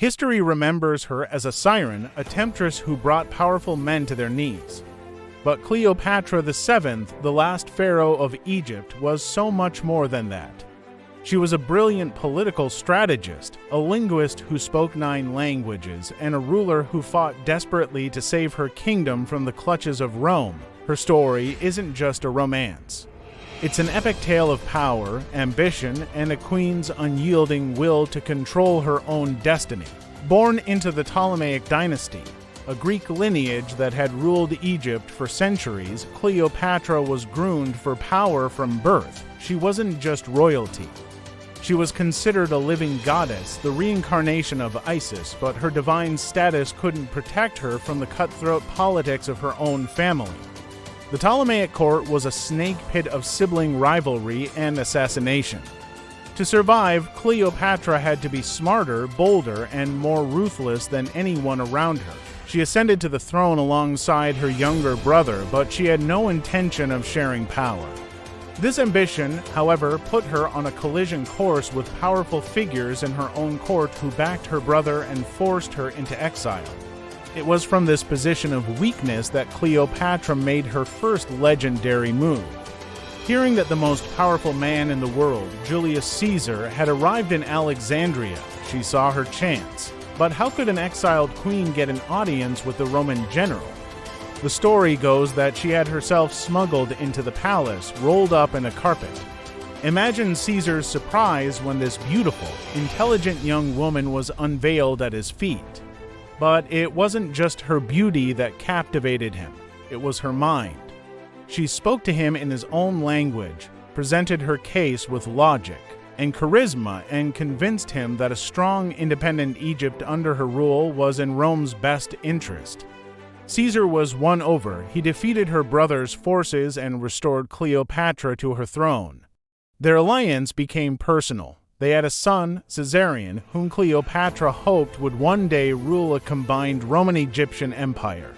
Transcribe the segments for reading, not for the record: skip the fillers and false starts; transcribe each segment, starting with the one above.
History remembers her as a siren, a temptress who brought powerful men to their knees. But Cleopatra VII, the last pharaoh of Egypt, was so much more than that. She was a brilliant political strategist, a linguist who spoke 9 languages, and a ruler who fought desperately to save her kingdom from the clutches of Rome. Her story isn't just a romance. It's an epic tale of power, ambition, and a queen's unyielding will to control her own destiny. Born into the Ptolemaic Dynasty, a Greek lineage that had ruled Egypt for centuries, Cleopatra was groomed for power from birth. She wasn't just royalty. She was considered a living goddess, the reincarnation of Isis, but her divine status couldn't protect her from the cutthroat politics of her own family. The Ptolemaic court was a snake pit of sibling rivalry and assassination. To survive, Cleopatra had to be smarter, bolder, and more ruthless than anyone around her. She ascended to the throne alongside her younger brother, but she had no intention of sharing power. This ambition, however, put her on a collision course with powerful figures in her own court who backed her brother and forced her into exile. It was from this position of weakness that Cleopatra made her first legendary move. Hearing that the most powerful man in the world, Julius Caesar, had arrived in Alexandria, she saw her chance. But how could an exiled queen get an audience with the Roman general? The story goes that she had herself smuggled into the palace, rolled up in a carpet. Imagine Caesar's surprise when this beautiful, intelligent young woman was unveiled at his feet. But it wasn't just her beauty that captivated him, it was her mind. She spoke to him in his own language, presented her case with logic and charisma, and convinced him that a strong, independent Egypt under her rule was in Rome's best interest. Caesar was won over. He defeated her brother's forces and restored Cleopatra to her throne. Their alliance became personal. They had a son, Caesarion, whom Cleopatra hoped would one day rule a combined Roman-Egyptian empire.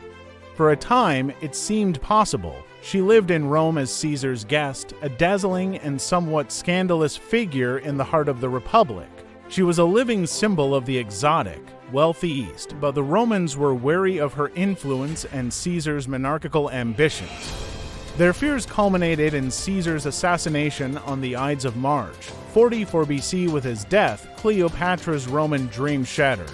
For a time, it seemed possible. She lived in Rome as Caesar's guest, a dazzling and somewhat scandalous figure in the heart of the Republic. She was a living symbol of the exotic, wealthy East, but the Romans were wary of her influence and Caesar's monarchical ambitions. Their fears culminated in Caesar's assassination on the Ides of March. 44 BC, with his death, Cleopatra's Roman dream shattered.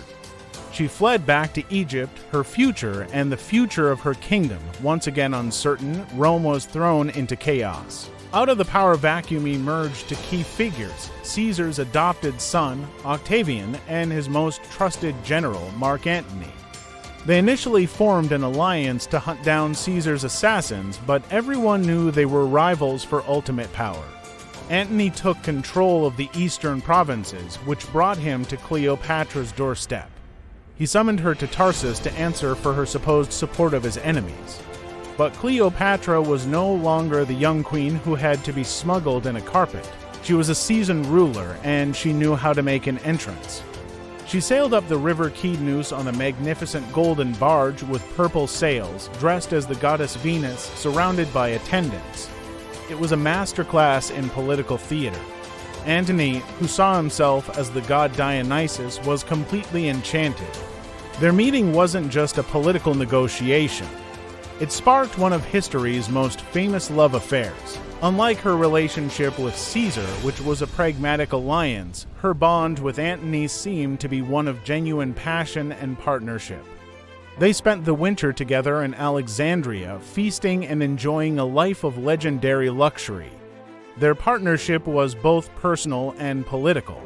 She fled back to Egypt, her future and the future of her kingdom. Once again uncertain, Rome was thrown into chaos. Out of the power vacuum emerged two key figures: Caesar's adopted son, Octavian, and his most trusted general, Mark Antony. They initially formed an alliance to hunt down Caesar's assassins, but everyone knew they were rivals for ultimate power. Antony took control of the eastern provinces, which brought him to Cleopatra's doorstep. He summoned her to Tarsus to answer for her supposed support of his enemies. But Cleopatra was no longer the young queen who had to be smuggled in a carpet. She was a seasoned ruler, and she knew how to make an entrance. She sailed up the river Kidnus on a magnificent golden barge with purple sails, dressed as the goddess Venus, surrounded by attendants. It was a masterclass in political theater. Antony, who saw himself as the god Dionysus, was completely enchanted. Their meeting wasn't just a political negotiation. It sparked one of history's most famous love affairs. Unlike her relationship with Caesar, which was a pragmatic alliance, her bond with Antony seemed to be one of genuine passion and partnership. They spent the winter together in Alexandria, feasting and enjoying a life of legendary luxury. Their partnership was both personal and political.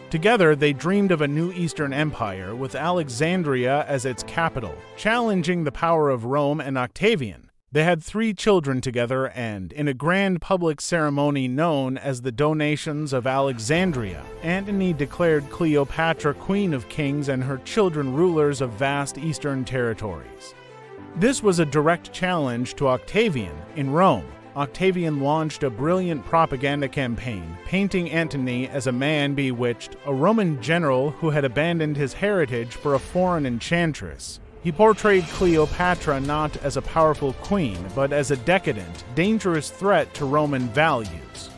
Together, they dreamed of a new Eastern Empire, with Alexandria as its capital, challenging the power of Rome and Octavian. They had 3 children together and, in a grand public ceremony known as the Donations of Alexandria, Antony declared Cleopatra Queen of Kings and her children rulers of vast eastern territories. This was a direct challenge to Octavian in Rome. Octavian launched a brilliant propaganda campaign, painting Antony as a man bewitched, a Roman general who had abandoned his heritage for a foreign enchantress. He portrayed Cleopatra not as a powerful queen, but as a decadent, dangerous threat to Roman values.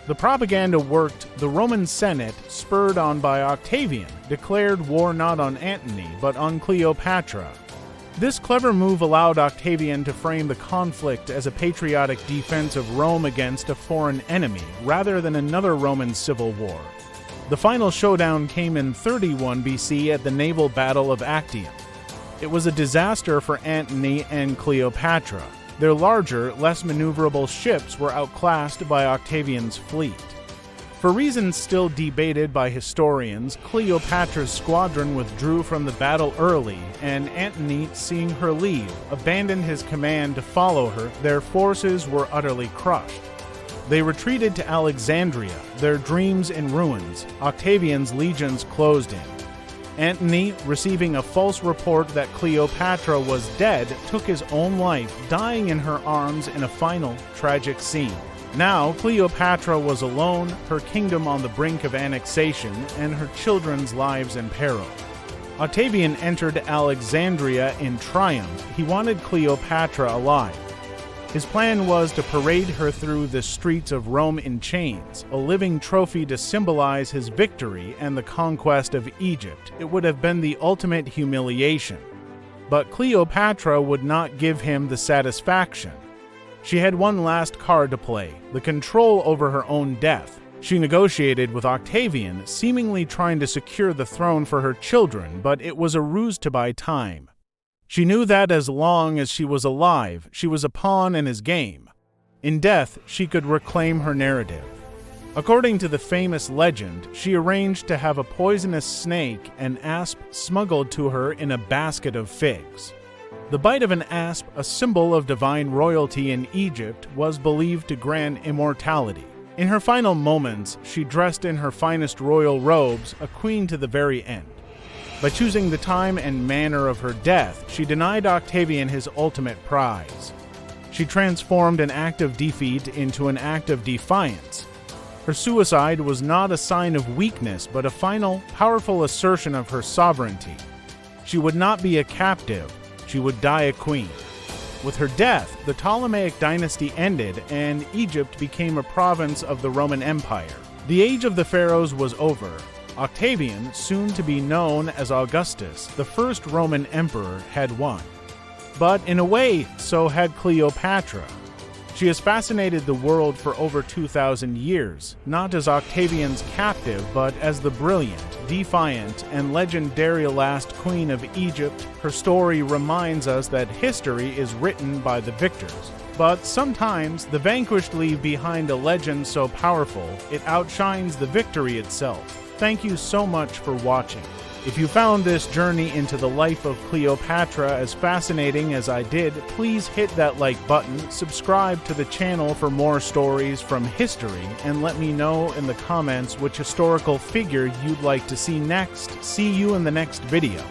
The propaganda worked. The Roman Senate, spurred on by Octavian, declared war not on Antony, but on Cleopatra. This clever move allowed Octavian to frame the conflict as a patriotic defense of Rome against a foreign enemy, rather than another Roman civil war. The final showdown came in 31 BC at the naval battle of Actium. It was a disaster for Antony and Cleopatra. Their larger, less maneuverable ships were outclassed by Octavian's fleet. For reasons still debated by historians, Cleopatra's squadron withdrew from the battle early, and Antony, seeing her leave, abandoned his command to follow her. Their forces were utterly crushed. They retreated to Alexandria, their dreams in ruins. Octavian's legions closed in. Antony, receiving a false report that Cleopatra was dead, took his own life, dying in her arms in a final, tragic scene. Now, Cleopatra was alone, her kingdom on the brink of annexation, and her children's lives in peril. Octavian entered Alexandria in triumph. He wanted Cleopatra alive. His plan was to parade her through the streets of Rome in chains, a living trophy to symbolize his victory and the conquest of Egypt. It would have been the ultimate humiliation. But Cleopatra would not give him the satisfaction. She had one last card to play, the control over her own death. She negotiated with Octavian, seemingly trying to secure the throne for her children, but it was a ruse to buy time. She knew that as long as she was alive, she was a pawn in his game. In death, she could reclaim her narrative. According to the famous legend, she arranged to have a poisonous snake, an asp, smuggled to her in a basket of figs. The bite of an asp, a symbol of divine royalty in Egypt, was believed to grant immortality. In her final moments, she dressed in her finest royal robes, a queen to the very end. By choosing the time and manner of her death, she denied Octavian his ultimate prize. She transformed an act of defeat into an act of defiance. Her suicide was not a sign of weakness, but a final, powerful assertion of her sovereignty. She would not be a captive. She would die a queen. With her death, the Ptolemaic dynasty ended, and Egypt became a province of the Roman Empire. The age of the pharaohs was over. Octavian, soon to be known as Augustus, the first Roman emperor, had won. But in a way, so had Cleopatra. She has fascinated the world for over 2,000 years, not as Octavian's captive, but as the brilliant, defiant, and legendary last queen of Egypt. Her story reminds us that history is written by the victors. But sometimes, the vanquished leave behind a legend so powerful, it outshines the victory itself. Thank you so much for watching. If you found this journey into the life of Cleopatra as fascinating as I did, please hit that like button, subscribe to the channel for more stories from history, and let me know in the comments which historical figure you'd like to see next. See you in the next video.